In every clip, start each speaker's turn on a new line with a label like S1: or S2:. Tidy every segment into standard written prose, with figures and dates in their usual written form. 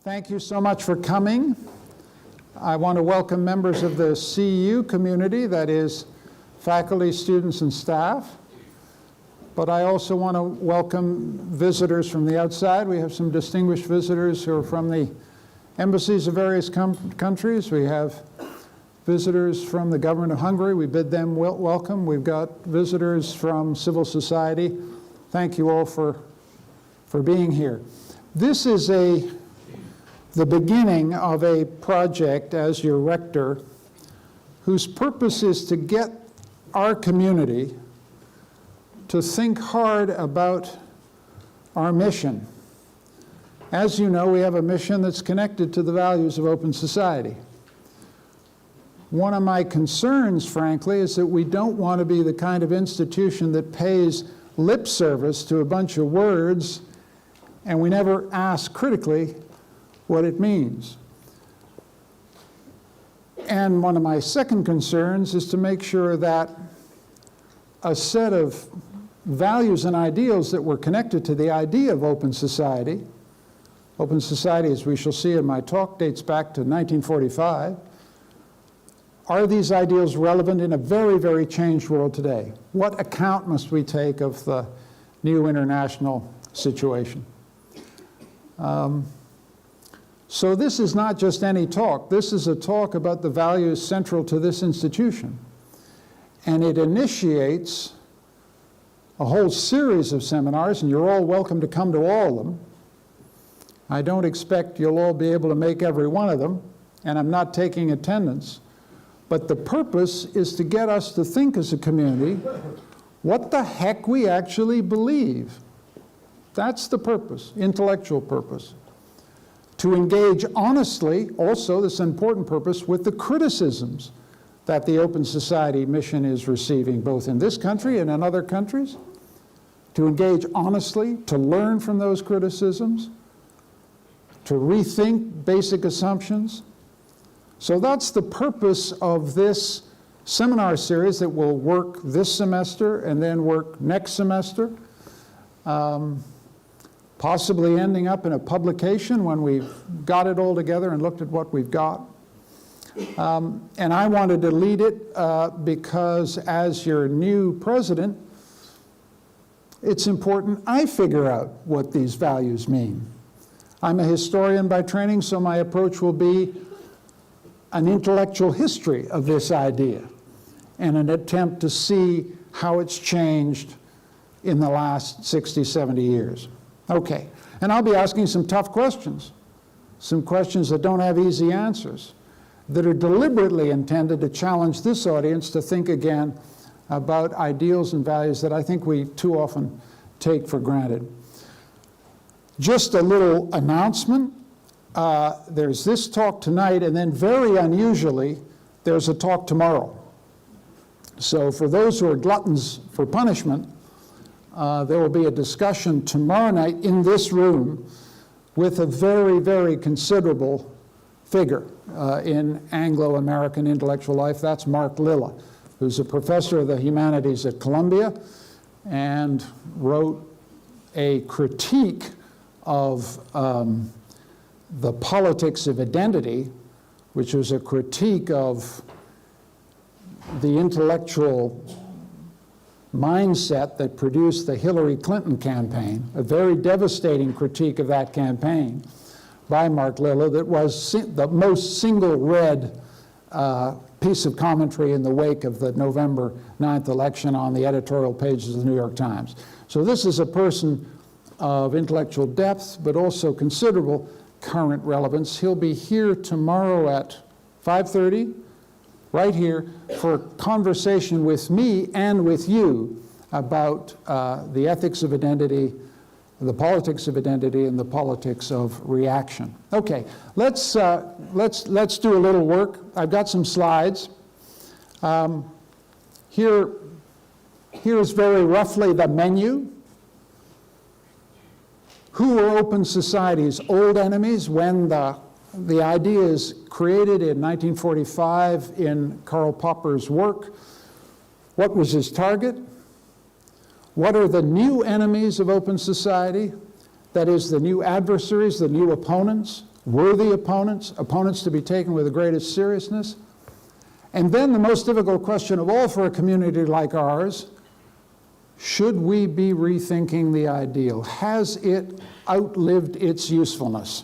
S1: Thank you so much for coming. I want to welcome members of the CU community, that is, faculty, students, and staff. But I also want to welcome visitors from the outside. We have some distinguished visitors who are from the embassies of various countries. We have visitors from the government of Hungary. We bid them welcome. We've got visitors from civil society. Thank you all for being here. This is the beginning of a project as your rector whose purpose is to get our community to think hard about our mission. As you know, we have a mission that's connected to the values of open society. One of my concerns, frankly, is that we don't want to be the kind of institution that pays lip service to a bunch of words and we never ask critically what it means. And one of my second concerns is to make sure that a set of values and ideals that were connected to the idea of open society, as we shall see in my talk, dates back to 1945, are these ideals relevant in a very, very changed world today? What account must we take of the new international situation? So this is not just any talk. This is a talk about the values central to this institution. And it initiates a whole series of seminars, and you're all welcome to come to all of them. I don't expect you'll all be able to make every one of them, and I'm not taking attendance. But the purpose is to get us to think as a community what the heck we actually believe. That's the purpose, intellectual purpose. To engage honestly, also this important purpose, with the criticisms that the Open Society mission is receiving, both in this country and in other countries. To engage honestly, to learn from those criticisms, to rethink basic assumptions. So that's the purpose of this seminar series that will work this semester and then work next semester. Possibly ending up in a publication when we've got it all together and looked at what we've got. And I wanted to lead it because as your new president, it's important I figure out what these values mean. I'm a historian by training, so my approach will be an intellectual history of this idea and an attempt to see how it's changed in the last 60, 70 years. Okay, and I'll be asking some tough questions, some questions that don't have easy answers, that are deliberately intended to challenge this audience to think again about ideals and values that I think we too often take for granted. Just a little announcement. There's this talk tonight, and then very unusually, there's a talk tomorrow. So for those who are gluttons for punishment, there will be a discussion tomorrow night in this room with a very, very considerable figure in Anglo-American intellectual life. That's Mark Lilla, who's a professor of the humanities at Columbia and wrote a critique of the politics of identity, which was a critique of the intellectual mindset that produced the Hillary Clinton campaign, a very devastating critique of that campaign by Mark Lilla that was the most single-read piece of commentary in the wake of the November 9th election on the editorial pages of the New York Times. So this is a person of intellectual depth, but also considerable current relevance. He'll be here tomorrow at 5:30. Right here for a conversation with me and with you about the ethics of identity, the politics of identity, and the politics of reaction. Okay, let's do a little work. I've got some slides. Here's very roughly the menu. Who are open society's old enemies when the idea is created in 1945 in Karl Popper's work? What was his target? What are the new enemies of open society? That is, the new adversaries, the new opponents worthy opponents, opponents to be taken with the greatest seriousness. And then the most difficult question of all for a community like ours, should we be rethinking the ideal? Has it outlived its usefulness?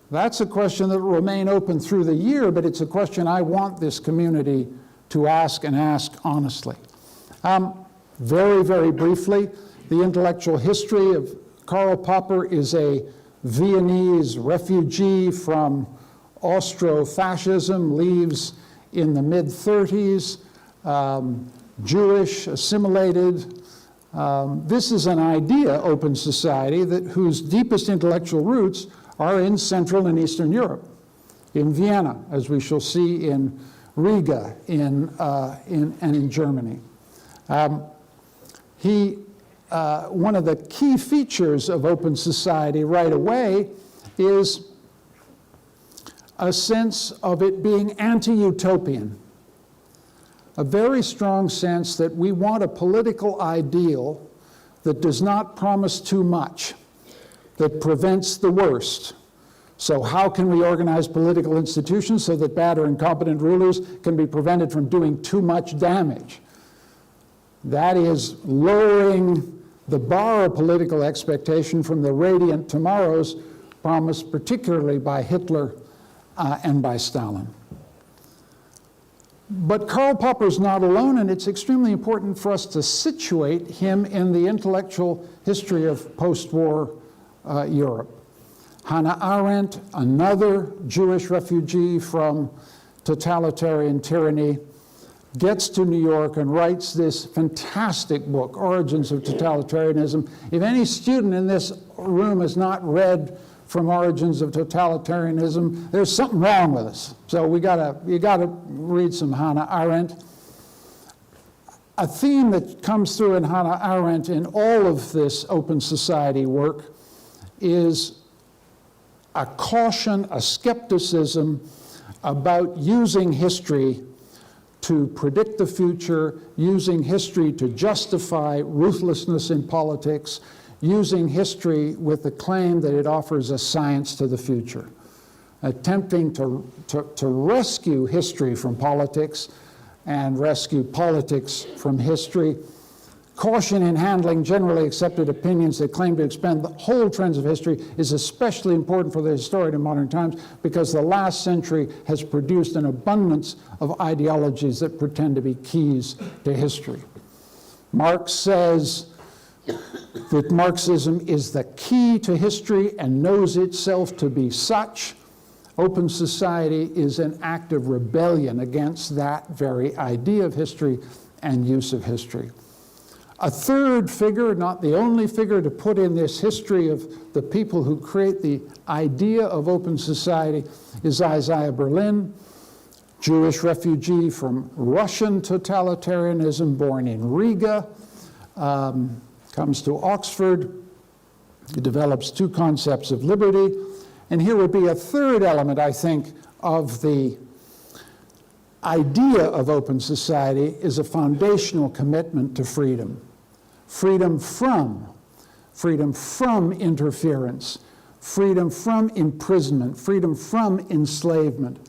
S1: That's a question that will remain open through the year, but it's a question I want this community to ask, and ask honestly. Very, very briefly, the intellectual history of Karl Popper is a Viennese refugee from Austro-fascism, leaves in the mid-30s, Jewish, assimilated. This is an idea, open society, whose deepest intellectual roots are in Central and Eastern Europe, in Vienna, as we shall see, in Riga, and in Germany. One of the key features of open society right away is a sense of it being anti-utopian. A very strong sense that we want a political ideal that does not promise too much, that prevents the worst. So how can we organize political institutions so that bad or incompetent rulers can be prevented from doing too much damage? That is lowering the bar of political expectation from the radiant tomorrows promised particularly by Hitler and by Stalin. But Karl Popper's not alone, and it's extremely important for us to situate him in the intellectual history of post-war Europe. Hannah Arendt, another Jewish refugee from totalitarian tyranny, gets to New York and writes this fantastic book, Origins of Totalitarianism. If any student in this room has not read From Origins of Totalitarianism, there's something wrong with us. So you gotta read some Hannah Arendt. A theme that comes through in Hannah Arendt in all of this open society work is a caution, a skepticism about using history to predict the future, using history to justify ruthlessness in politics, using history with the claim that it offers a science to the future, attempting to rescue history from politics and rescue politics from history. Caution in handling generally accepted opinions that claim to expand the whole trends of history is especially important for the historian in modern times because the last century has produced an abundance of ideologies that pretend to be keys to history. Marx says that Marxism is the key to history and knows itself to be such. Open society is an act of rebellion against that very idea of history and use of history. A third figure, not the only figure to put in this history of the people who create the idea of open society, is Isiah Berlin, Jewish refugee from Russian totalitarianism, born in Riga, comes to Oxford. He develops two concepts of liberty. And here would be a third element, I think, of the idea of open society is a foundational commitment to freedom. Freedom from interference, freedom from imprisonment, freedom from enslavement.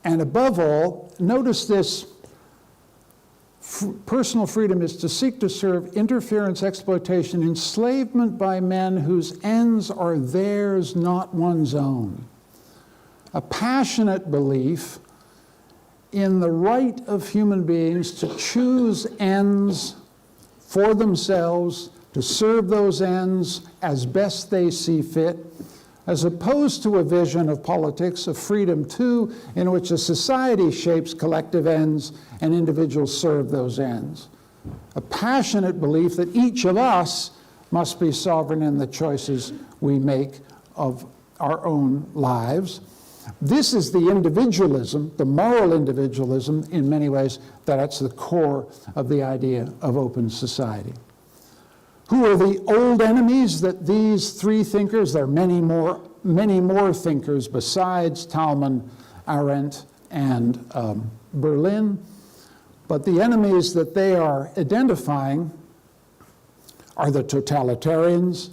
S1: And above all, notice this, personal freedom is to seek to serve interference, exploitation, enslavement by men whose ends are theirs, not one's own. A passionate belief in the right of human beings to choose ends for themselves, to serve those ends as best they see fit, as opposed to a vision of politics, of freedom too, in which a society shapes collective ends and individuals serve those ends. A passionate belief that each of us must be sovereign in the choices we make of our own lives. This is the individualism, the moral individualism, in many ways, that's the core of the idea of open society. Who are the old enemies that these three thinkers, there are many more thinkers besides Talman, Arendt, and Berlin, but the enemies that they are identifying are the totalitarians,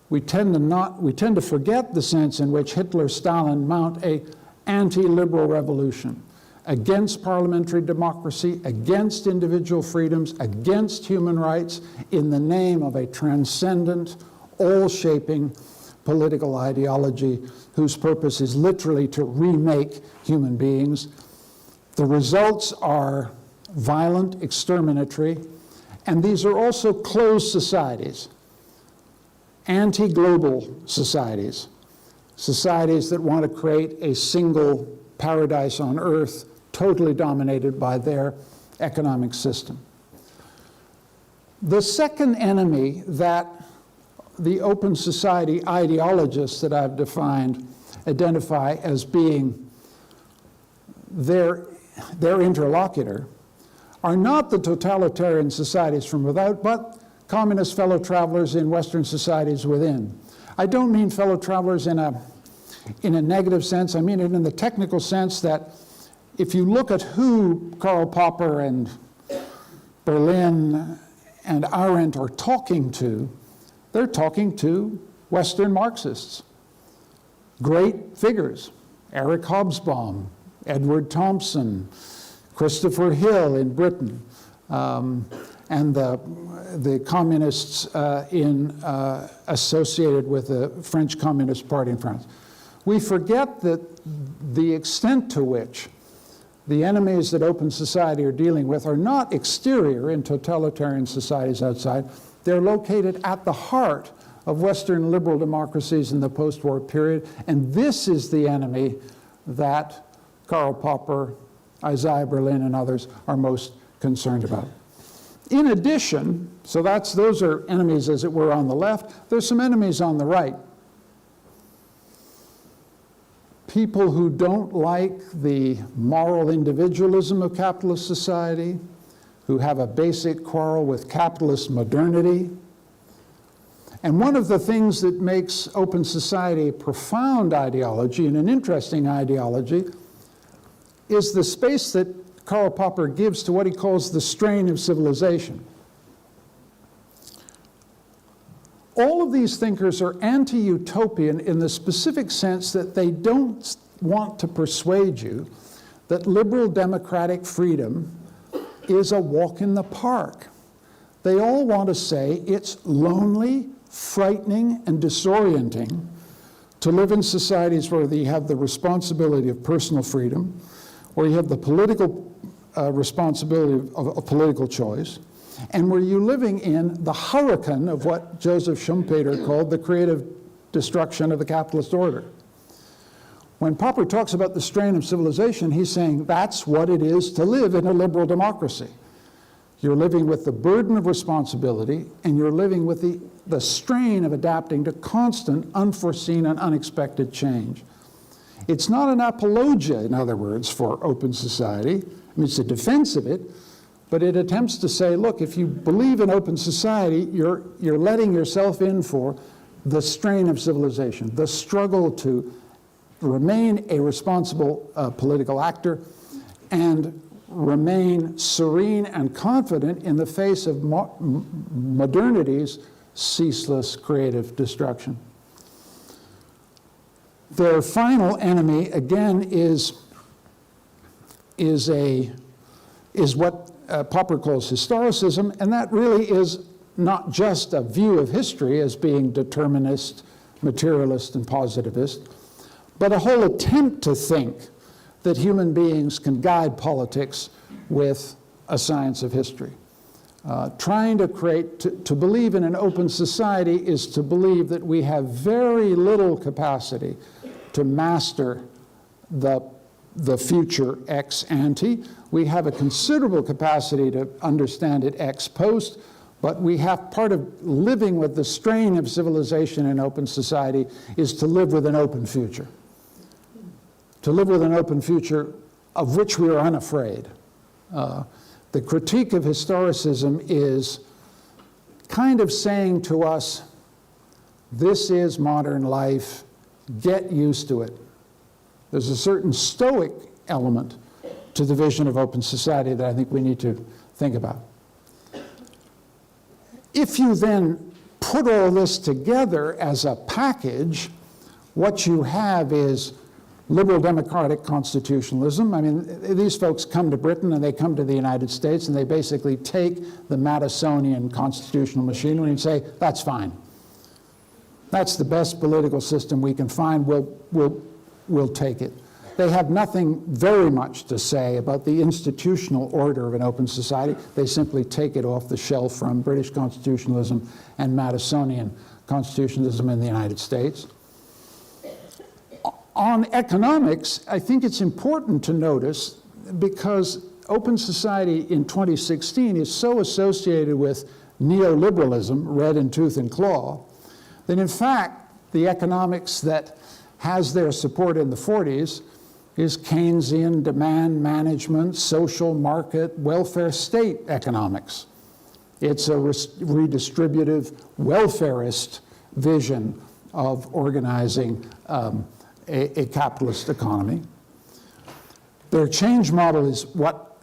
S1: we tend to forget the sense in which Hitler, Stalin mount a anti-liberal revolution against parliamentary democracy, against individual freedoms, against human rights, in the name of a transcendent, all-shaping political ideology whose purpose is literally to remake human beings. The results are violent, exterminatory, and these are also closed societies, anti-global societies, societies that want to create a single paradise on earth, totally dominated by their economic system. The second enemy that the open society ideologists that I've defined identify as being their interlocutor are not the totalitarian societies from without, but communist fellow travelers in Western societies within. I don't mean fellow travelers in a negative sense. I mean it in the technical sense that if you look at who Karl Popper and Berlin and Arendt are talking to, they're talking to Western Marxists, great figures, Eric Hobsbawm, Edward Thompson, Christopher Hill in Britain, and the communists associated with the French Communist Party in France. We forget that the extent to which the enemies that open society are dealing with are not exterior in totalitarian societies outside. They're located at the heart of Western liberal democracies in the post-war period, and this is the enemy that Karl Popper, Isiah Berlin, and others are most concerned about. In addition, so those are enemies, as it were, on the left. There's some enemies on the right. People who don't like the moral individualism of capitalist society, who have a basic quarrel with capitalist modernity. And one of the things that makes open society a profound ideology and an interesting ideology is the space that Karl Popper gives to what he calls the strain of civilization. All of these thinkers are anti-utopian in the specific sense that they don't want to persuade you that liberal democratic freedom is a walk in the park. They all want to say it's lonely, frightening, and disorienting to live in societies where you have the responsibility of personal freedom, where you have the political responsibility of political choice, and where you're living in the hurricane of what Joseph Schumpeter called the creative destruction of the capitalist order. When Popper talks about the strain of civilization, he's saying that's what it is to live in a liberal democracy. You're living with the burden of responsibility, and you're living with the strain of adapting to constant, unforeseen, and unexpected change. It's not an apologia, in other words, for open society. I mean, it's a defense of it, but it attempts to say, look, if you believe in open society, you're letting yourself in for the strain of civilization, the struggle to remain a responsible political actor and remain serene and confident in the face of modernity's ceaseless creative destruction. Their final enemy, again, is what Popper calls historicism, and that really is not just a view of history as being determinist, materialist, and positivist, but a whole attempt to think that human beings can guide politics with a science of history. Trying to create, to believe in an open society is to believe that we have very little capacity to master the future ex ante. We have a considerable capacity to understand it ex post, but we have part of living with the strain of civilization in open society is to live with an open future. To live with an open future of which we are unafraid. The critique of historicism is kind of saying to us, this is modern life, get used to it. There's a certain stoic element to the vision of open society that I think we need to think about. If you then put all this together as a package, what you have is liberal democratic constitutionalism. I mean, these folks come to Britain and they come to the United States and they basically take the Madisonian constitutional machinery and say, that's fine. That's the best political system we can find. We'll take it. They have nothing very much to say about the institutional order of an open society. They simply take it off the shelf from British constitutionalism and Madisonian constitutionalism in the United States. On economics, I think it's important to notice, because open society in 2016 is so associated with neoliberalism, red in tooth and claw, that in fact, the economics that has their support in the 40s is Keynesian demand management, social market, welfare state economics. It's a redistributive, welfarist vision of organizing a capitalist economy. Their change model is what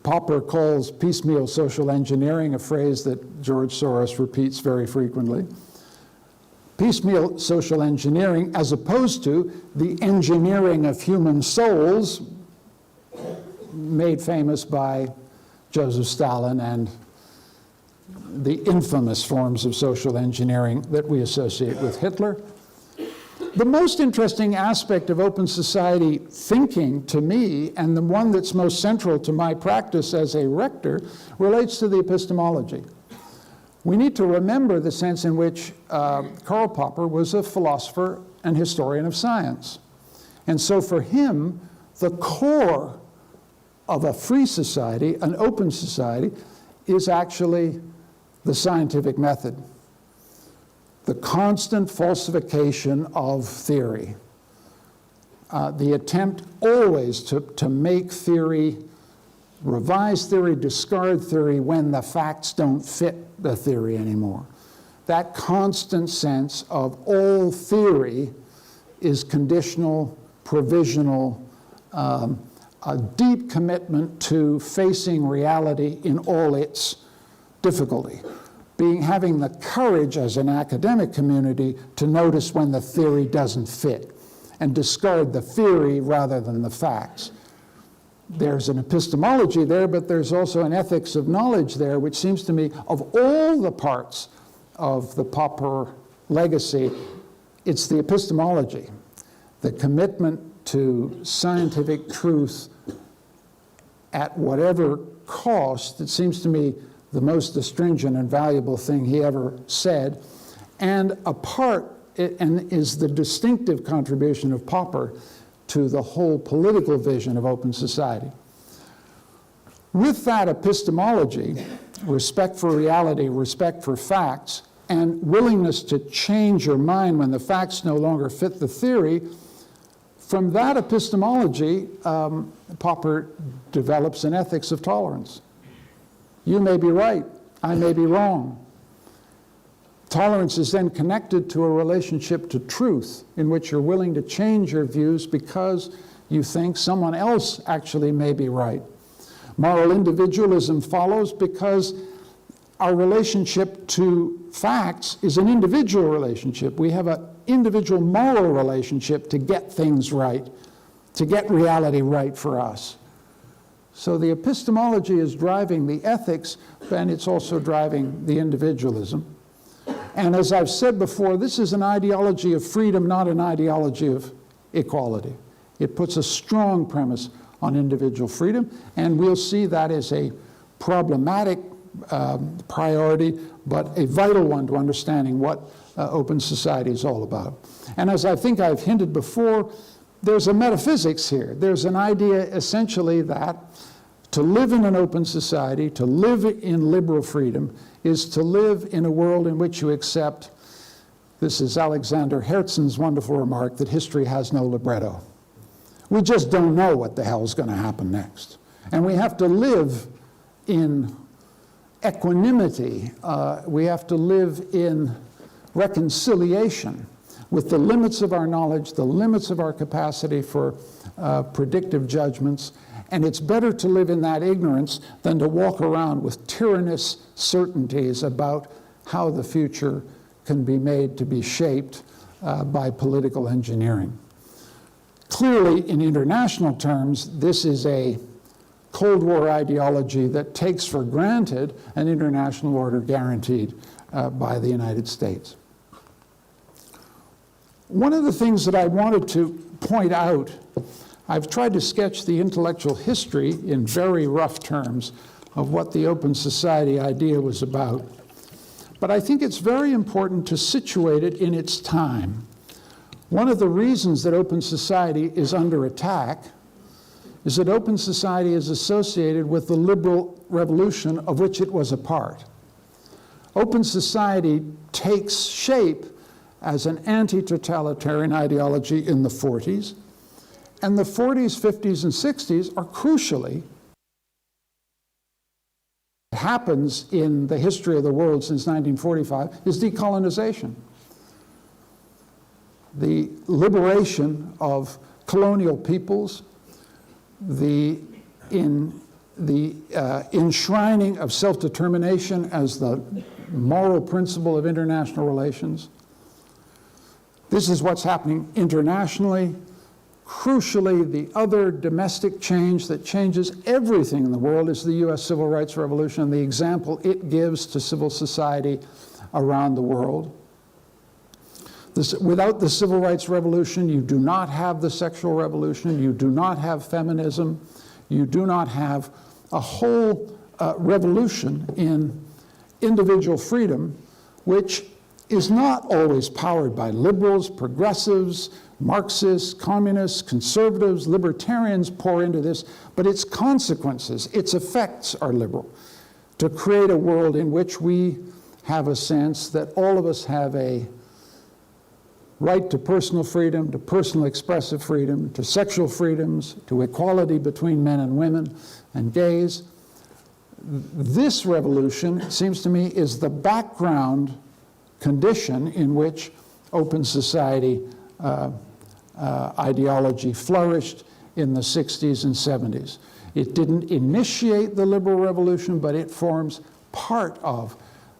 S1: Popper calls piecemeal social engineering, a phrase that George Soros repeats very frequently. Piecemeal social engineering, as opposed to the engineering of human souls made famous by Joseph Stalin and the infamous forms of social engineering that we associate with Hitler. The most interesting aspect of open society thinking to me, and the one that's most central to my practice as a rector, relates to the epistemology. We need to remember the sense in which Karl Popper was a philosopher and historian of science. And so for him, the core of a free society, an open society, is actually the scientific method. The constant falsification of theory. The attempt always to make theory, revise theory, discard theory when the facts don't fit the theory anymore. That constant sense of all theory is conditional, provisional, a deep commitment to facing reality in all its difficulty. Having the courage as an academic community to notice when the theory doesn't fit and discard the theory rather than the facts. There's an epistemology there, but there's also an ethics of knowledge there, which seems to me, of all the parts of the Popper legacy, it's the epistemology, the commitment to scientific truth at whatever cost. It seems to me the most astringent and valuable thing he ever said, and is the distinctive contribution of Popper to the whole political vision of open society. With that epistemology, respect for reality, respect for facts, and willingness to change your mind when the facts no longer fit the theory, from that epistemology, Popper develops an ethics of tolerance. You may be right, I may be wrong. Tolerance is then connected to a relationship to truth, in which you're willing to change your views because you think someone else actually may be right. Moral individualism follows because our relationship to facts is an individual relationship. We have an individual moral relationship to get things right, to get reality right for us. So the epistemology is driving the ethics, and it's also driving the individualism. And as I've said before, this is an ideology of freedom, not an ideology of equality. It puts a strong premise on individual freedom, and we'll see that as a problematic priority, but a vital one to understanding what open society is all about. And as I think I've hinted before, there's a metaphysics here. There's an idea essentially that to live in an open society, to live in liberal freedom, is to live in a world in which you accept, this is Alexander Herzen's wonderful remark, that history has no libretto. We just don't know what the hell is going to happen next. And we have to live in equanimity. We have to live in reconciliation with the limits of our knowledge, the limits of our capacity for predictive judgments. And it's better to live in that ignorance than to walk around with tyrannous certainties about how the future can be made to be shaped by political engineering. Clearly, in international terms, this is a Cold War ideology that takes for granted an international order guaranteed by the United States. One of the things that I wanted to point out, I've tried to sketch the intellectual history in very rough terms of what the open society idea was about. But I think it's very important to situate it in its time. One of the reasons that open society is under attack is that open society is associated with the liberal revolution of which it was a part. Open society takes shape as an anti-totalitarian ideology in the 40s, and the 40s, 50s, and 60s are crucially what happens in the history of the world since 1945 is decolonization. The liberation of colonial peoples, the enshrining of self-determination as the moral principle of international relations. This is what's happening internationally. Crucially, the other domestic change that changes everything in the world is the US Civil Rights Revolution and the example it gives to civil society around the world. Without the Civil Rights Revolution, you do not have the sexual revolution, you do not have feminism, you do not have a whole revolution in individual freedom, which is not always powered by liberals, progressives, Marxists, communists, conservatives, libertarians pour into this, but its consequences, its effects are liberal. To create a world in which we have a sense that all of us have a right to personal freedom, to personal expressive freedom, to sexual freedoms, to equality between men and women and gays. This revolution, it seems to me, is the background condition in which open society ideology flourished in the 60s and 70s. It didn't initiate the liberal revolution, but it forms part of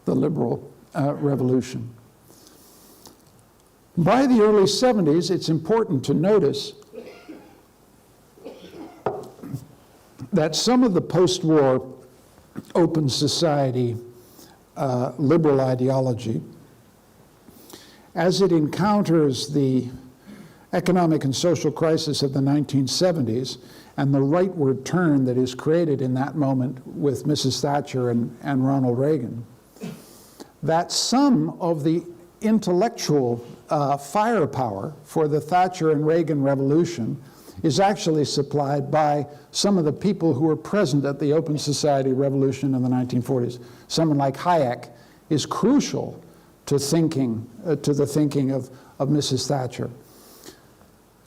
S1: the liberal revolution. By the early 70s, it's important to notice that some of the post-war open society liberal ideology, as it encounters the economic and social crisis of the 1970s and the rightward turn that is created in that moment with Mrs. Thatcher and Ronald Reagan, that some of the intellectual firepower for the Thatcher and Reagan revolution is actually supplied by some of the people who were present at the open society revolution in the 1940s. Someone like Hayek is crucial to thinking, to the thinking of Mrs. Thatcher.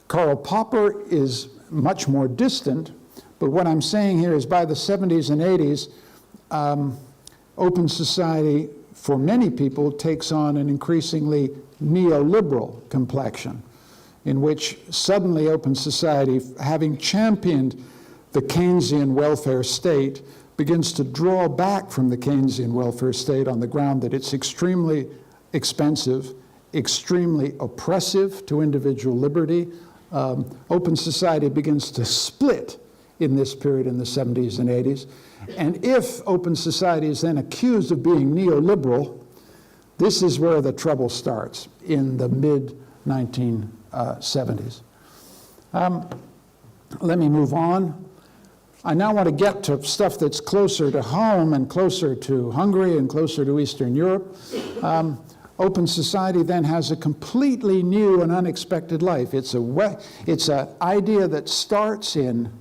S1: Karl Popper is much more distant, but what I'm saying here is by the 70s and 80s, open society for many people takes on an increasingly neoliberal complexion, in which suddenly open society, having championed the Keynesian welfare state, begins to draw back from the Keynesian welfare state on the ground that it's extremely expensive, extremely oppressive to individual liberty. Open society begins to split in this period in the 70s and 80s. And if open society is then accused of being neoliberal, this is where the trouble starts in the mid-1970s. Let me move on. I now want to get to stuff that's closer to home and closer to Hungary and closer to Eastern Europe. Open society then has a completely new and unexpected life. It's an idea that starts in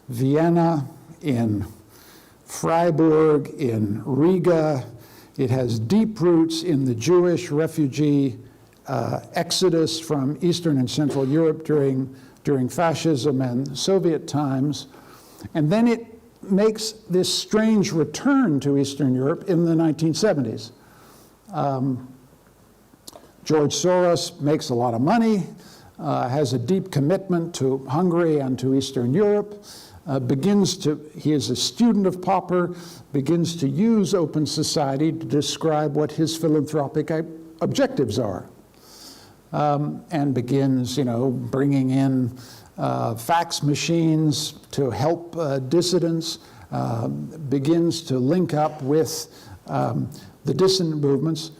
S1: Vienna, in Freiburg, in Riga. It has deep roots in the Jewish refugee exodus from Eastern and Central Europe during fascism and Soviet times. And then it makes this strange return to Eastern Europe in the 1970s. George Soros makes a lot of money, has a deep commitment to Hungary and to Eastern Europe, he is a student of Popper, begins to use open society to describe what his philanthropic objectives are. And begins, bringing in fax machines to help dissidents, begins to link up with the dissident movements.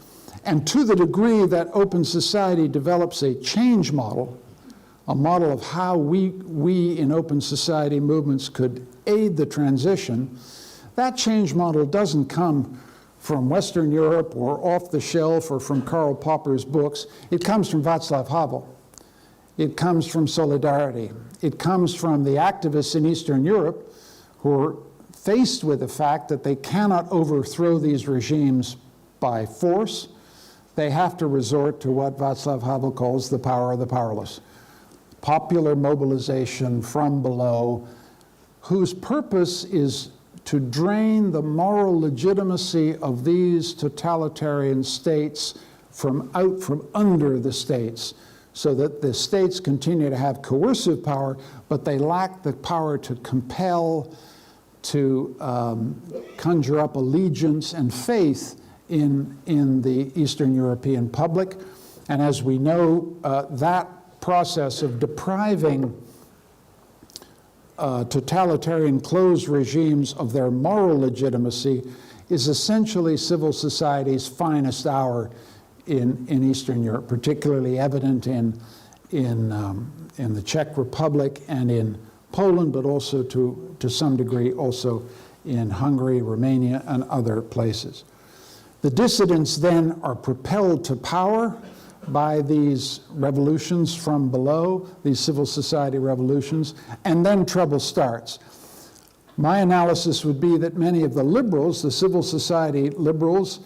S1: And to the degree that open society develops a change model, a model of how we in open society movements could aid the transition, that change model doesn't come from Western Europe or off the shelf or from Karl Popper's books. It comes from Václav Havel. It comes from Solidarity. It comes from the activists in Eastern Europe who are faced with the fact that they cannot overthrow these regimes by force. They have to resort to what Václav Havel calls the power of the powerless. Popular mobilization from below, whose purpose is to drain the moral legitimacy of these totalitarian states from under the states, so that the states continue to have coercive power, but they lack the power to compel, to conjure up allegiance and faith in the Eastern European public. And as we know, that process of depriving totalitarian closed regimes of their moral legitimacy is essentially civil society's finest hour in Eastern Europe, particularly evident in the Czech Republic and in Poland, but also to some degree also in Hungary, Romania, and other places. The dissidents then are propelled to power by these revolutions from below, these civil society revolutions, and then trouble starts. My analysis would be that many of the liberals, the civil society liberals,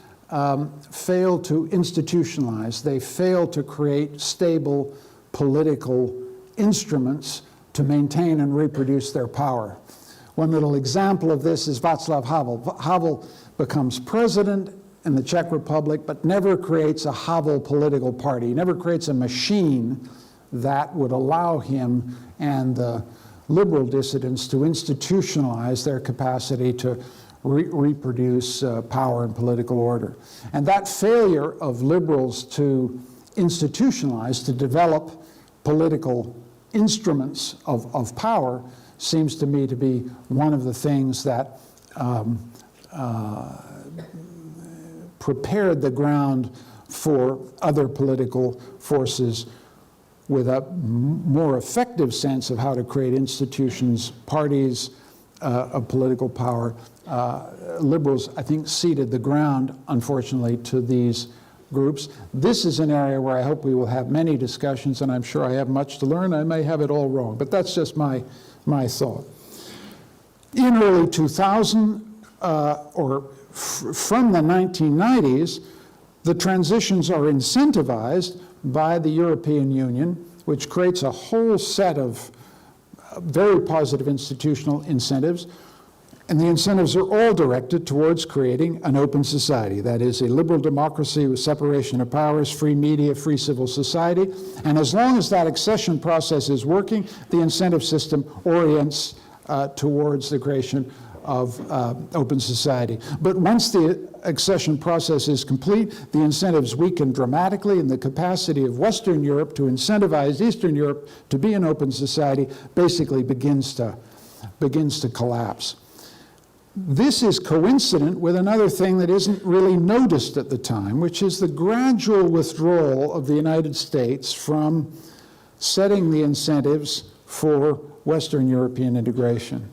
S1: fail to institutionalize. They fail to create stable political instruments to maintain and reproduce their power. One little example of this is Václav Havel. Havel becomes president in the Czech Republic, but never creates a Havel political party. He never creates a machine that would allow him and the liberal dissidents to institutionalize their capacity to reproduce power and political order. And that failure of liberals to institutionalize, to develop political instruments of power, seems to me to be one of the things that prepared the ground for other political forces with a more effective sense of how to create institutions, parties of political power. Liberals, I think, ceded the ground, unfortunately, to these groups. This is an area where I hope we will have many discussions, and I'm sure I have much to learn. I may have it all wrong, but that's just my thought. In early 2000, from the 1990s, the transitions are incentivized by the European Union, which creates a whole set of very positive institutional incentives, and the incentives are all directed towards creating an open society. That is, a liberal democracy with separation of powers, free media, free civil society. And as long as that accession process is working, the incentive system orients towards the creation of open society. But once the accession process is complete, the incentives weaken dramatically, and the capacity of Western Europe to incentivize Eastern Europe to be an open society basically begins to collapse. This is coincident with another thing that isn't really noticed at the time, which is the gradual withdrawal of the United States from setting the incentives for Western European integration.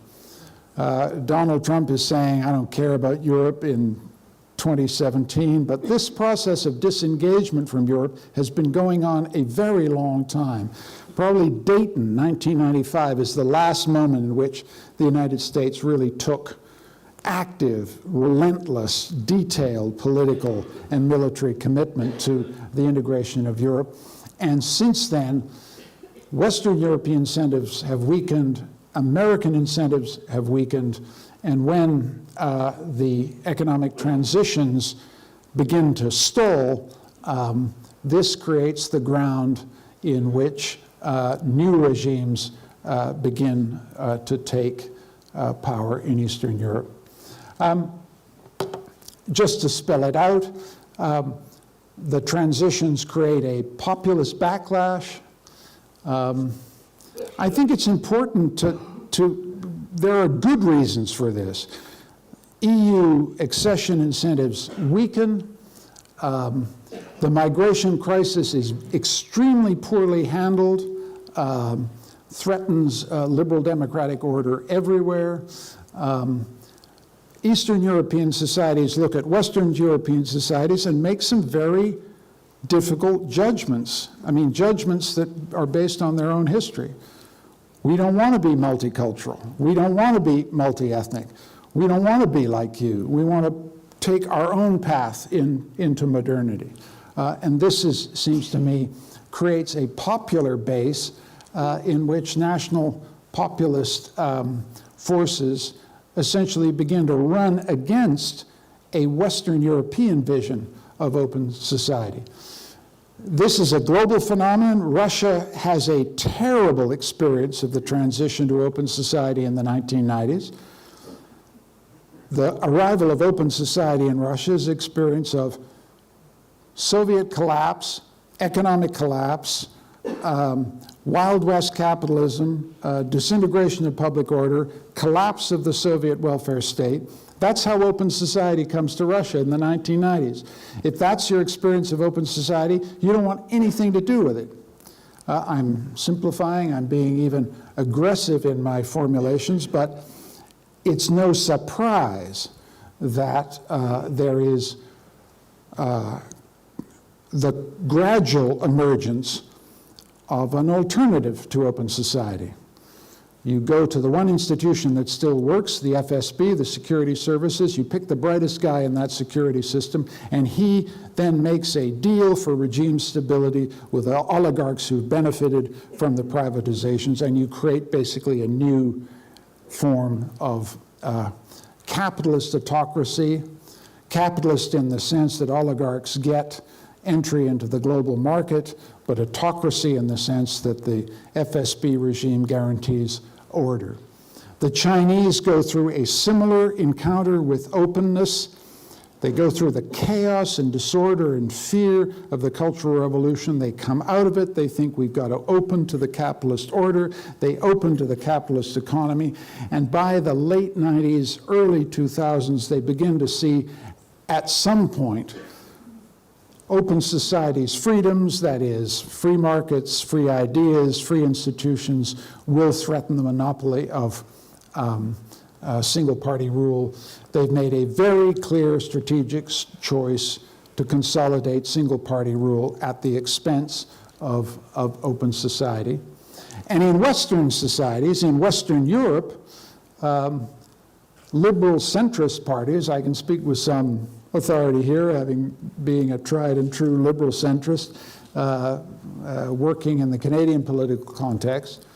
S1: Donald Trump is saying, I don't care about Europe in 2017, but this process of disengagement from Europe has been going on a very long time. Probably Dayton, 1995, is the last moment in which the United States really took active, relentless, detailed political and military commitment to the integration of Europe. And since then, Western European incentives have weakened, American incentives have weakened, and when the economic transitions begin to stall, this creates the ground in which new regimes begin to take power in Eastern Europe. Just to spell it out, The transitions create a populist backlash. I think it's important there are good reasons for this. EU accession incentives weaken. The migration crisis is extremely poorly handled, threatens liberal democratic order everywhere. Eastern European societies look at Western European societies and make some very difficult judgments. I mean, judgments that are based on their own history. We don't want to be multicultural. We don't want to be multi-ethnic. We don't want to be like you. We want to take our own path into modernity. And this seems to me, creates a popular base in which national populist forces essentially begin to run against a Western European vision of open society. This is a global phenomenon. Russia has a terrible experience of the transition to open society in the 1990s. The arrival of open society in Russia is an experience of Soviet collapse, economic collapse, Wild West capitalism, disintegration of public order, collapse of the Soviet welfare state. That's how open society comes to Russia in the 1990s. If that's your experience of open society, you don't want anything to do with it. I'm simplifying, I'm being even aggressive in my formulations, but it's no surprise that there is the gradual emergence of an alternative to open society. You go to the one institution that still works, the FSB, the security services, you pick the brightest guy in that security system, and he then makes a deal for regime stability with the oligarchs who've benefited from the privatizations, and you create basically a new form of capitalist autocracy, capitalist in the sense that oligarchs get entry into the global market, but autocracy in the sense that the FSB regime guarantees order. The Chinese go through a similar encounter with openness. They go through the chaos and disorder and fear of the Cultural Revolution. They come out of it. They think we've got to open to the capitalist order. They open to the capitalist economy. And by the late 90s, early 2000s, they begin to see at some point open society's freedoms, that is, free markets, free ideas, free institutions, will threaten the monopoly of single-party rule. They've made a very clear strategic choice to consolidate single-party rule at the expense of open society. And in Western societies, in Western Europe, liberal centrist parties, I can speak with some authority here, being a tried and true liberal centrist, working in the Canadian political context,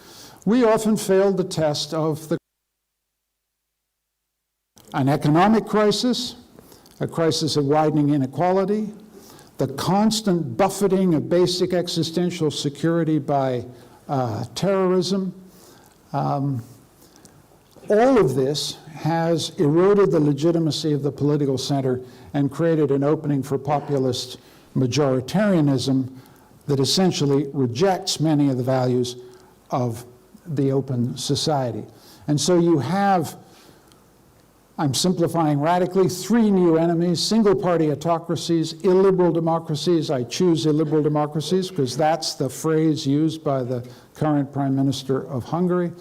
S1: we often failed the test of an economic crisis, a crisis of widening inequality, the constant buffeting of basic existential security by terrorism. All of this has eroded the legitimacy of the political center and created an opening for populist majoritarianism that essentially rejects many of the values of the open society. And so you have, I'm simplifying radically, three new enemies: single-party autocracies, illiberal democracies. I choose illiberal democracies because that's the phrase used by the current Prime Minister of Hungary.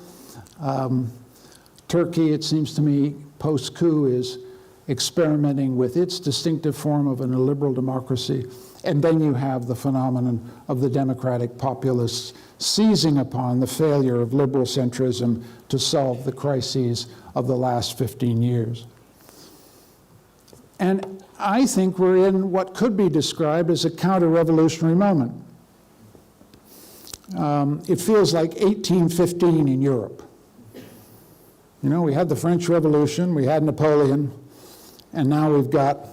S1: Turkey, it seems to me, post-coup is experimenting with its distinctive form of an illiberal democracy. And then you have the phenomenon of the democratic populists seizing upon the failure of liberal centrism to solve the crises of the last 15 years. And I think we're in what could be described as a counter-revolutionary moment. It feels like 1815 in Europe. You know, we had the French Revolution, we had Napoleon, and now we've got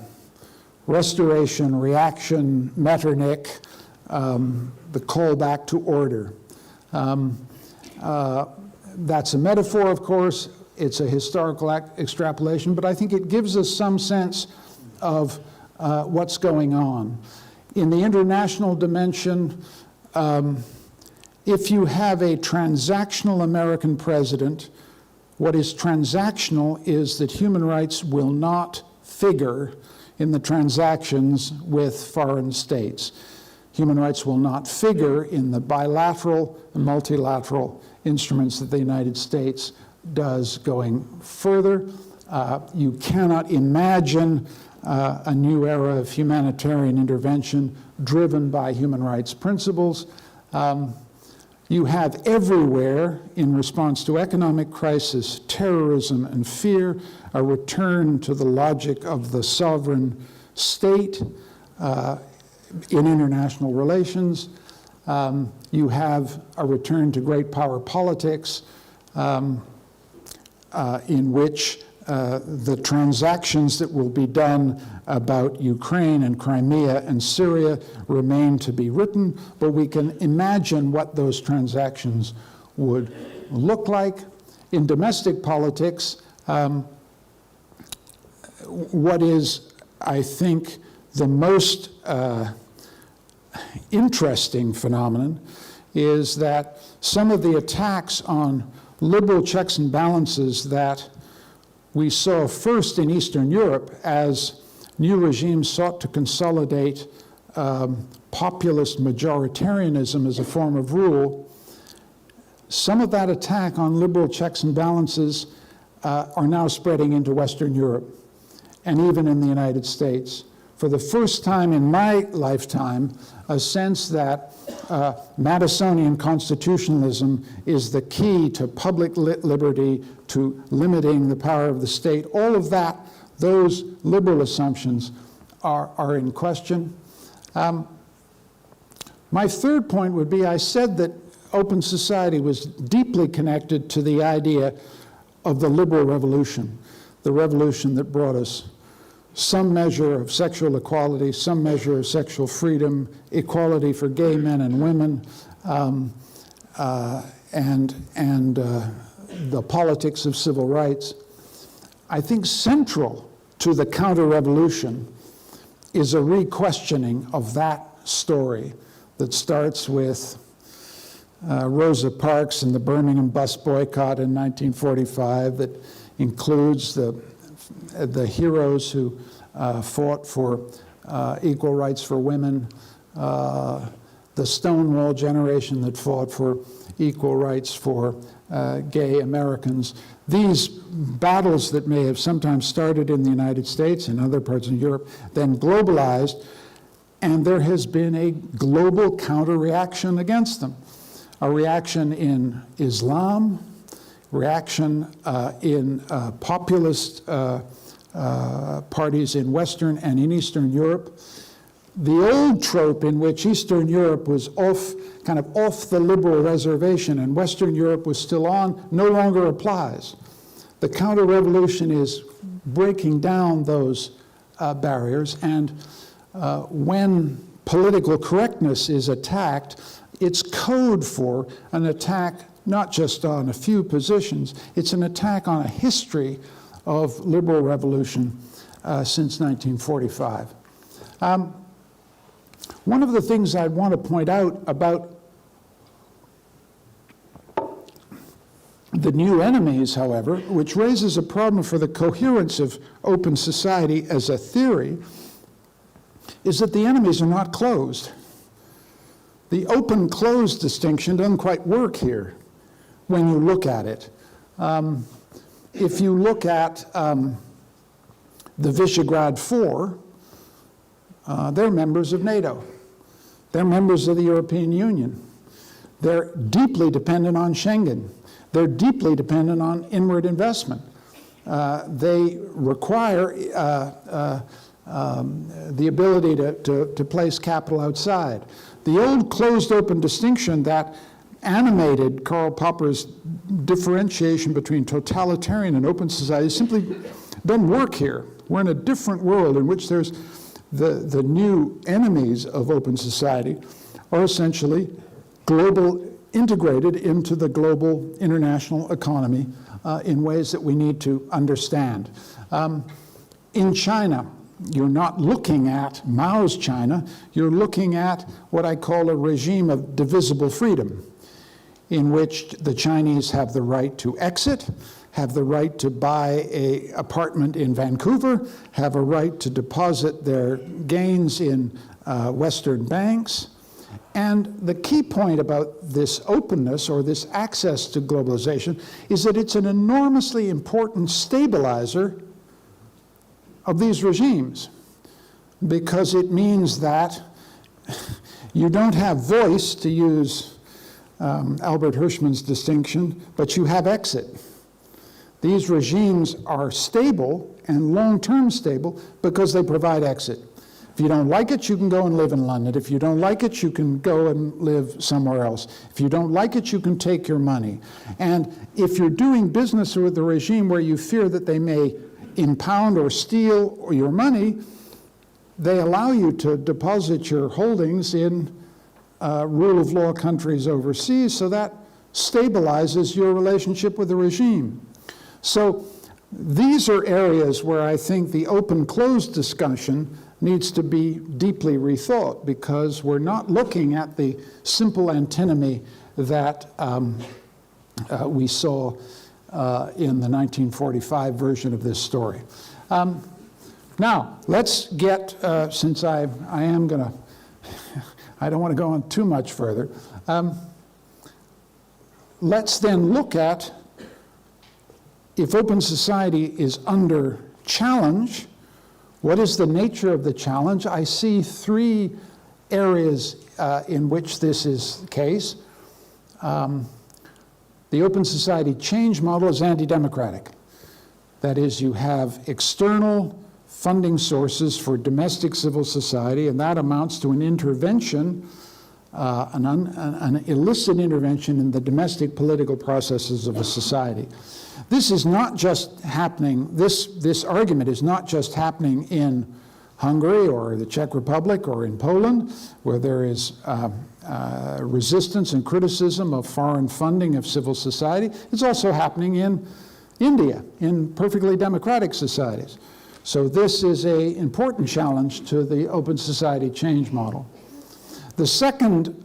S1: Restoration, reaction, Metternich, the call back to order. That's a metaphor, of course. It's a historical extrapolation, but I think it gives us some sense of what's going on. In the international dimension, if you have a transactional American president, what is transactional is that human rights will not figure in the transactions with foreign states. Human rights will not figure in the bilateral and multilateral instruments that the United States does going further. You cannot imagine a new era of humanitarian intervention driven by human rights principles. You have everywhere, in response to economic crisis, terrorism, and fear, a return to the logic of the sovereign state in international relations. You have a return to great power politics in which the transactions that will be done about Ukraine and Crimea and Syria remain to be written, but we can imagine what those transactions would look like. In domestic politics, what is, I think, the most interesting phenomenon is that some of the attacks on liberal checks and balances that we saw first in Eastern Europe as new regimes sought to consolidate populist majoritarianism as a form of rule, some of that attack on liberal checks and balances are now spreading into Western Europe and even in the United States. For the first time in my lifetime, a sense that Madisonian constitutionalism is the key to public liberty, to limiting the power of the state. All of that, those liberal assumptions are in question. My third point would be, I said that open society was deeply connected to the idea of the liberal revolution, the revolution that brought us some measure of sexual equality, some measure of sexual freedom, equality for gay men and women, and the politics of civil rights. I think central to the counter-revolution is a re-questioning of that story that starts with Rosa Parks and the Birmingham bus boycott in 1945, that includes the heroes who fought for equal rights for women, the Stonewall generation that fought for equal rights for gay Americans. These battles that may have sometimes started in the United States and other parts of Europe, then globalized, and there has been a global counter-reaction against them. A reaction in Islam, reaction in populist parties in Western and in Eastern Europe. The old trope in which Eastern Europe was kind of off the liberal reservation and Western Europe was still on, no longer applies. The counter-revolution is breaking down those barriers, and when political correctness is attacked, it's code for an attack not just on a few positions, it's an attack on a history of liberal revolution since 1945. One of the things I want to point out about the new enemies, however, which raises a problem for the coherence of open society as a theory, is that the enemies are not closed. The open-closed distinction doesn't quite work here when you look at it. If you look at the Visegrad Four, they're members of NATO. They're members of the European Union. They're deeply dependent on Schengen. They're deeply dependent on inward investment. They require the ability to place capital outside. The old closed open distinction that animated Karl Popper's differentiation between totalitarian and open society simply doesn't work here. We're in a different world in which there's the new enemies of open society are essentially global, integrated into the global international economy in ways that we need to understand. In China, you're not looking at Mao's China, you're looking at what I call a regime of divisible freedom, in which the Chinese have the right to exit, have the right to buy an apartment in Vancouver, have a right to deposit their gains in Western banks. And the key point about this openness or this access to globalization is that it's an enormously important stabilizer of these regimes, because it means that you don't have voice, to use Albert Hirschman's distinction, but you have exit. These regimes are stable and long-term stable because they provide exit. If you don't like it, you can go and live in London. If you don't like it, you can go and live somewhere else. If you don't like it, you can take your money. And if you're doing business with a regime where you fear that they may impound or steal your money, they allow you to deposit your holdings in rule of law countries overseas, so that stabilizes your relationship with the regime. So these are areas where I think the open-closed discussion needs to be deeply rethought, because we're not looking at the simple antinomy that we saw in the 1945 version of this story. Now, let's get, since I am going to, I don't want to go on too much further, let's then look at, if open society is under challenge, what is the nature of the challenge? I see three areas in which this is the case. The open society change model is anti-democratic. That is, you have external funding sources for domestic civil society, and that amounts to an intervention, an illicit intervention in the domestic political processes of a society. This is not just happening, this argument is not just happening in Hungary or the Czech Republic or in Poland, where there is resistance and criticism of foreign funding of civil society. It's also happening in India, in perfectly democratic societies. So this is an important challenge to the open society change model. The second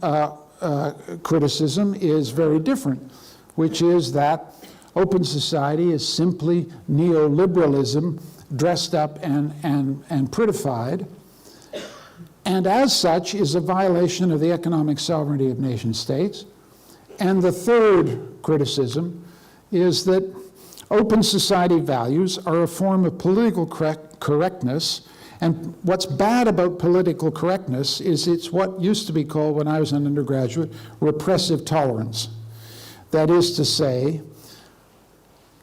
S1: criticism is very different, which is that open society is simply neoliberalism dressed up and prettified, and as such is a violation of the economic sovereignty of nation states. And the third criticism is that open society values are a form of political correctness, and what's bad about political correctness is it's what used to be called, when I was an undergraduate, repressive tolerance. That is to say,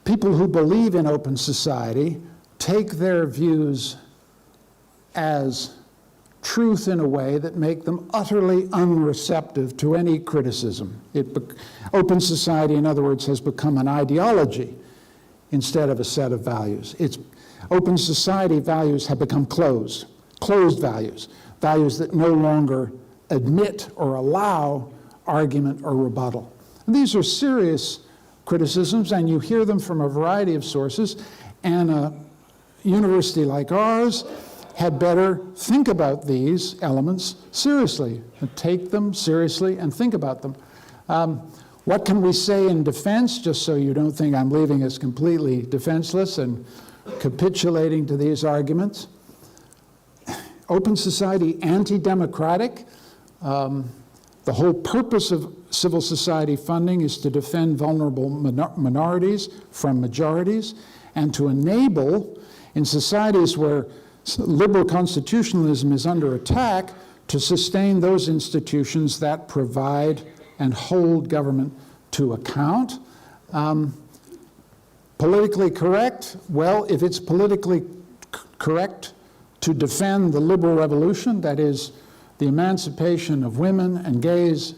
S1: people who believe in open society take their views as truth in a way that make them utterly unreceptive to any criticism. Open society, in other words, has become an ideology instead of a set of values. Open society values have become closed values, values that no longer admit or allow argument or rebuttal. And these are serious criticisms, and you hear them from a variety of sources, and a university like ours had better think about these elements seriously, and take them seriously and think about them. What can we say in defense, just so you don't think I'm leaving us completely defenseless and capitulating to these arguments? Open society, anti-democratic. The whole purpose of civil society funding is to defend vulnerable minorities from majorities, and to enable, in societies where liberal constitutionalism is under attack, to sustain those institutions that provide and hold government to account. Politically correct, well, if it's politically correct to defend the liberal revolution, that is, the emancipation of women and gays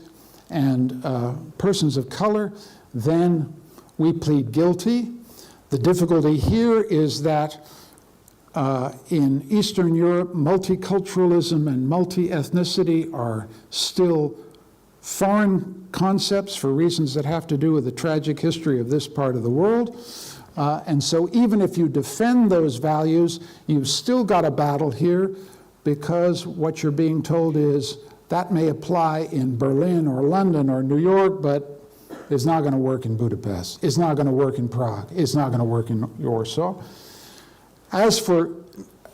S1: and persons of color, then we plead guilty. The difficulty here is that in Eastern Europe, multiculturalism and multi-ethnicity are still foreign concepts for reasons that have to do with the tragic history of this part of the world. And so even if you defend those values, you've still got a battle here, because what you're being told is that may apply in Berlin or London or New York, but it's not going to work in Budapest. It's not going to work in Prague. It's not going to work in Warsaw. As for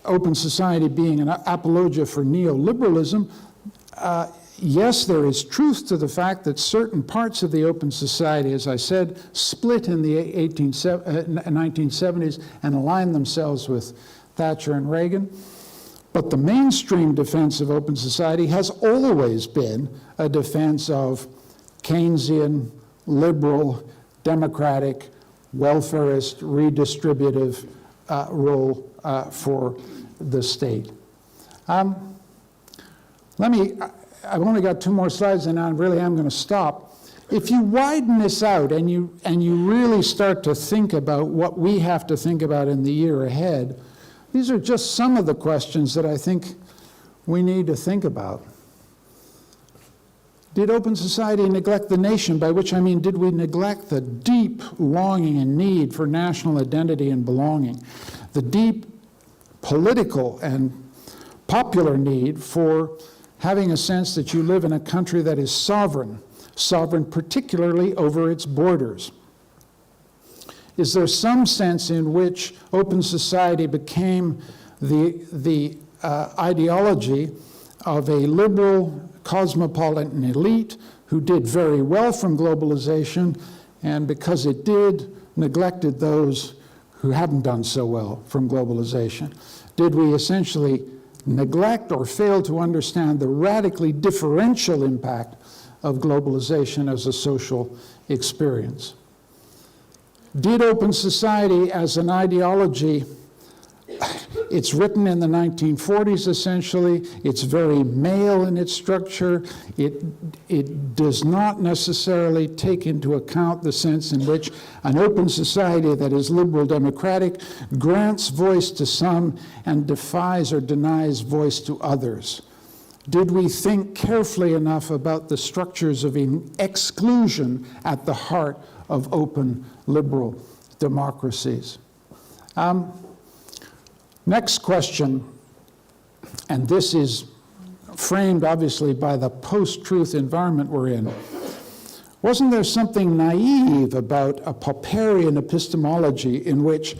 S1: open society being an apologia for neoliberalism, yes, there is truth to the fact that certain parts of the open society, as I said, split in the 1970s and aligned themselves with Thatcher and Reagan. But the mainstream defense of open society has always been a defense of Keynesian, liberal, democratic, welfarist, redistributive role for the state. I've only got 2 more slides, and I really am going to stop. If you widen this out and you really start to think about what we have to think about in the year ahead, these are just some of the questions that I think we need to think about. Did open society neglect the nation? By which I mean, did we neglect the deep longing and need for national identity and belonging? The deep political and popular need for having a sense that you live in a country that is sovereign particularly over its borders. Is there some sense in which open society became the ideology of a liberal cosmopolitan elite who did very well from globalization, and because it did, neglected those who hadn't done so well from globalization? Did we essentially neglect or fail to understand the radically differential impact of globalization as a social experience? Did open society as an ideology, it's written in the 1940s essentially, it's very male in its structure, it does not necessarily take into account the sense in which an open society that is liberal democratic grants voice to some and defies or denies voice to others? Did we think carefully enough about the structures of exclusion at the heart of open liberal democracies? Next question, and this is framed obviously by the post-truth environment we're in. Wasn't there something naive about a Popperian epistemology in which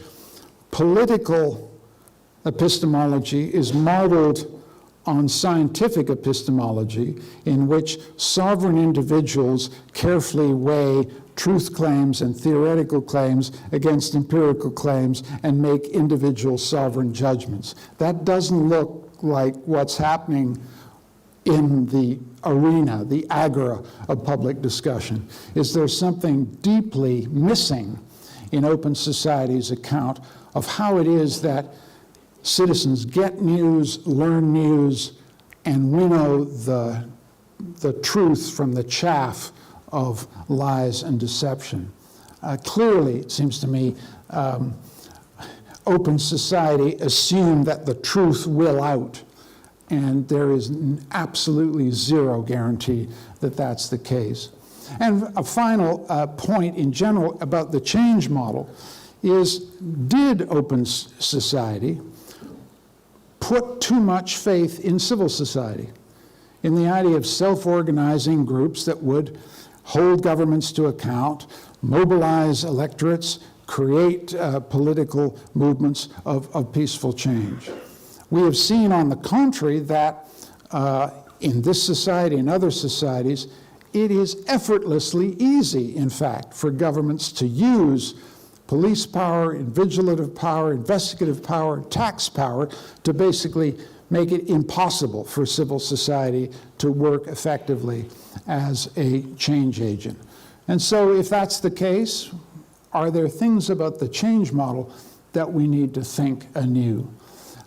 S1: political epistemology is modeled on scientific epistemology, in which sovereign individuals carefully weigh truth claims and theoretical claims against empirical claims and make individual sovereign judgments? That doesn't look like what's happening in the arena, the agora of public discussion. Is there something deeply missing in open society's account of how it is that citizens get news, learn news, and winnow the truth from the chaff of lies and deception? Clearly, it seems to me, open society assume that the truth will out, and there is absolutely zero guarantee that that's the case. And a final point in general about the change model is, did open society put too much faith in civil society, in the idea of self-organizing groups that would hold governments to account, mobilize electorates, create political movements of peaceful change? We have seen, on the contrary, that in this society and other societies, it is effortlessly easy, in fact, for governments to use police power, vigilative power, investigative power, tax power to basically make it impossible for civil society to work effectively as a change agent. And so if that's the case, are there things about the change model that we need to think anew?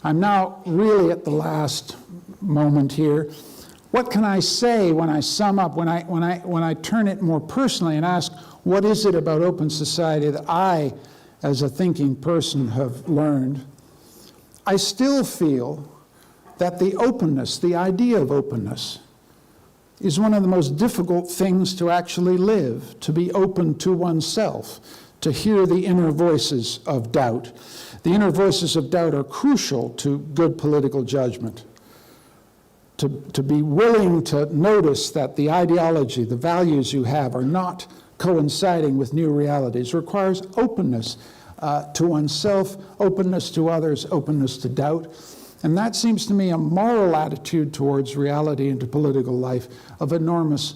S1: I'm now really at the last moment here. What can I say when I sum up, when I turn it more personally and ask, what is it about open society that I, as a thinking person, have learned? I still feel that the openness, the idea of openness, is one of the most difficult things to actually live, to be open to oneself, to hear the inner voices of doubt. The inner voices of doubt are crucial to good political judgment. To be willing to notice that the ideology, the values you have are not coinciding with new realities requires openness to oneself, openness to others, openness to doubt. And that seems to me a moral attitude towards reality and to political life of enormous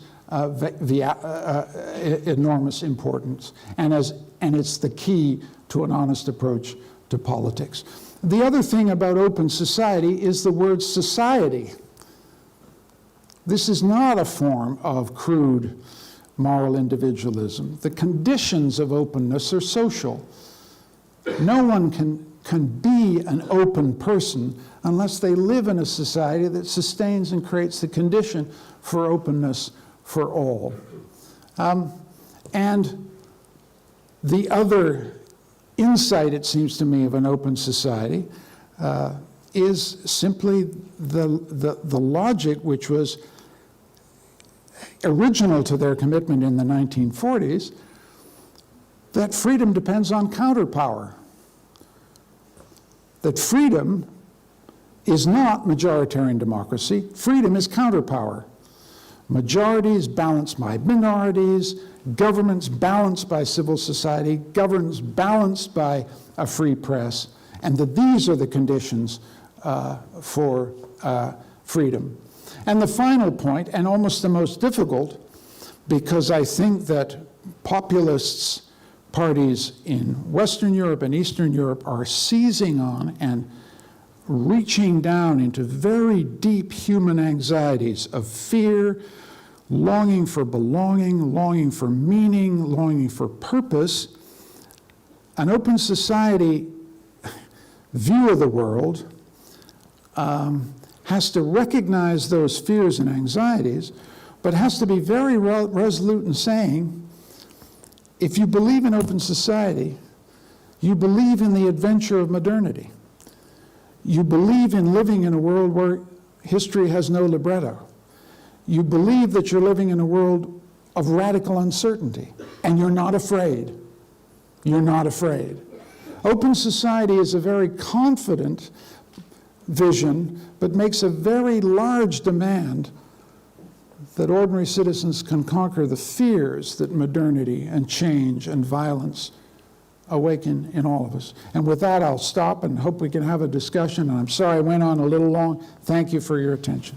S1: enormous importance. And it's the key to an honest approach to politics. The other thing about open society is the word society. This is not a form of crude moral individualism. The conditions of openness are social. No one can be an open person unless they live in a society that sustains and creates the condition for openness for all. And the other insight, it seems to me, of an open society is simply the logic which was original to their commitment in the 1940s, that freedom depends on counterpower. That freedom is not majoritarian democracy. Freedom is counterpower. Majorities balanced by minorities, governments balanced by civil society, governments balanced by a free press, and that these are the conditions for freedom. And the final point, and almost the most difficult, because I think that populists, parties in Western Europe and Eastern Europe are seizing on and reaching down into very deep human anxieties of fear, longing for belonging, longing for meaning, longing for purpose. An open society view of the world has to recognize those fears and anxieties, but has to be very resolute in saying, if you believe in open society, you believe in the adventure of modernity. You believe in living in a world where history has no libretto. You believe that you're living in a world of radical uncertainty, and you're not afraid. You're not afraid. Open society is a very confident vision, but makes a very large demand that ordinary citizens can conquer the fears that modernity and change and violence awaken in all of us. And with that, I'll stop and hope we can have a discussion. And I'm sorry I went on a little long. Thank you for your attention.